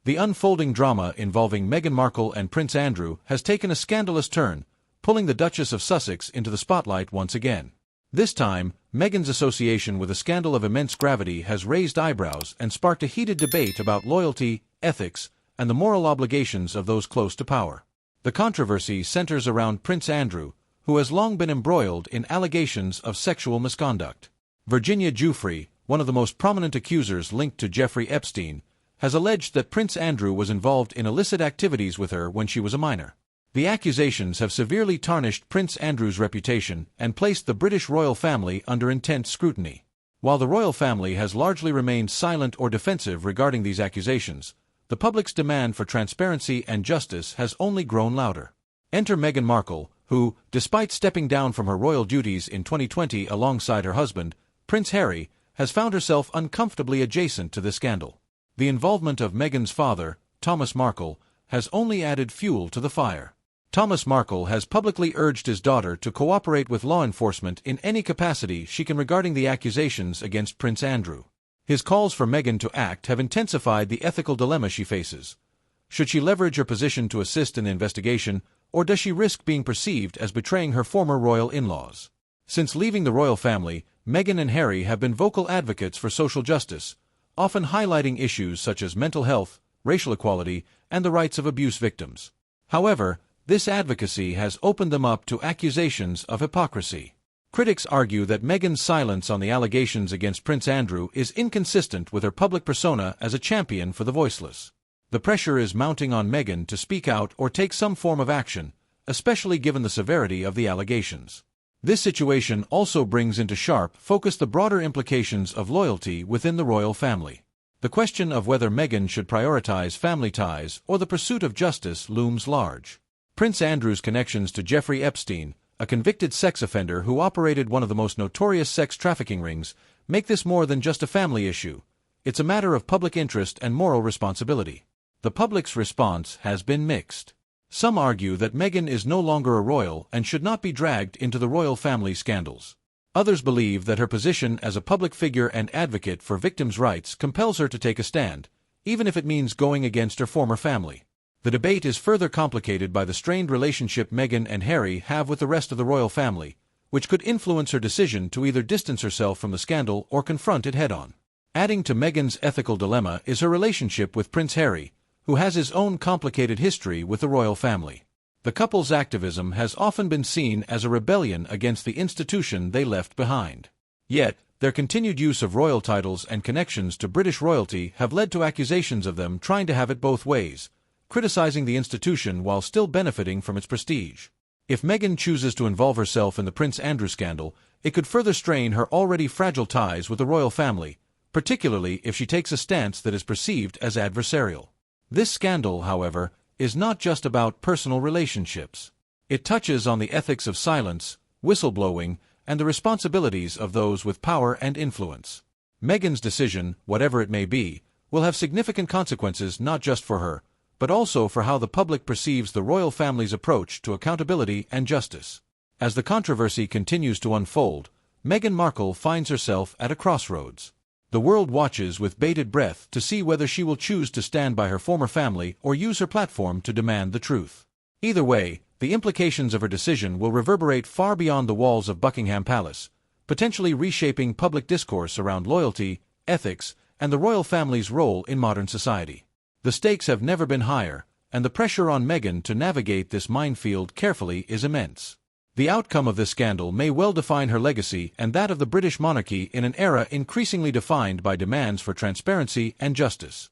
The unfolding drama involving Meghan Markle and Prince Andrew has taken a scandalous turn, pulling the Duchess of Sussex into the spotlight once again. This time, Meghan's association with a scandal of immense gravity has raised eyebrows and sparked a heated debate about loyalty, ethics, and the moral obligations of those close to power. The controversy centers around Prince Andrew, who has long been embroiled in allegations of sexual misconduct. Virginia Giuffre, one of the most prominent accusers linked to Jeffrey Epstein, has alleged that Prince Andrew was involved in illicit activities with her when she was a minor. The accusations have severely tarnished Prince Andrew's reputation and placed the British royal family under intense scrutiny. While the royal family has largely remained silent or defensive regarding these accusations, the public's demand for transparency and justice has only grown louder. Enter Meghan Markle, who, despite stepping down from her royal duties in 2020 alongside her husband, Prince Harry, has found herself uncomfortably adjacent to this scandal. The involvement of Meghan's father, Thomas Markle, has only added fuel to the fire. Thomas Markle has publicly urged his daughter to cooperate with law enforcement in any capacity she can regarding the accusations against Prince Andrew. His calls for Meghan to act have intensified the ethical dilemma she faces. Should she leverage her position to assist in the investigation, or does she risk being perceived as betraying her former royal in-laws? Since leaving the royal family, Meghan and Harry have been vocal advocates for social justice, often highlighting issues such as mental health, racial equality, and the rights of abuse victims. However, this advocacy has opened them up to accusations of hypocrisy. Critics argue that Meghan's silence on the allegations against Prince Andrew is inconsistent with her public persona as a champion for the voiceless. The pressure is mounting on Meghan to speak out or take some form of action, especially given the severity of the allegations. This situation also brings into sharp focus the broader implications of loyalty within the royal family. The question of whether Meghan should prioritize family ties or the pursuit of justice looms large. Prince Andrew's connections to Jeffrey Epstein, a convicted sex offender who operated one of the most notorious sex trafficking rings, make this more than just a family issue. It's a matter of public interest and moral responsibility. The public's response has been mixed. Some argue that Meghan is no longer a royal and should not be dragged into the royal family scandals. Others believe that her position as a public figure and advocate for victims' rights compels her to take a stand, even if it means going against her former family. The debate is further complicated by the strained relationship Meghan and Harry have with the rest of the royal family, which could influence her decision to either distance herself from the scandal or confront it head-on. Adding to Meghan's ethical dilemma is her relationship with Prince Harry, who has his own complicated history with the royal family. The couple's activism has often been seen as a rebellion against the institution they left behind. Yet, their continued use of royal titles and connections to British royalty have led to accusations of them trying to have it both ways, criticizing the institution while still benefiting from its prestige. If Meghan chooses to involve herself in the Prince Andrew scandal, it could further strain her already fragile ties with the royal family, particularly if she takes a stance that is perceived as adversarial. This scandal, however, is not just about personal relationships. It touches on the ethics of silence, whistleblowing, and the responsibilities of those with power and influence. Meghan's decision, whatever it may be, will have significant consequences not just for her, but also for how the public perceives the royal family's approach to accountability and justice. As the controversy continues to unfold, Meghan Markle finds herself at a crossroads. The world watches with bated breath to see whether she will choose to stand by her former family or use her platform to demand the truth. Either way, the implications of her decision will reverberate far beyond the walls of Buckingham Palace, potentially reshaping public discourse around loyalty, ethics, and the royal family's role in modern society. The stakes have never been higher, and the pressure on Meghan to navigate this minefield carefully is immense. The outcome of this scandal may well define her legacy and that of the British monarchy in an era increasingly defined by demands for transparency and justice.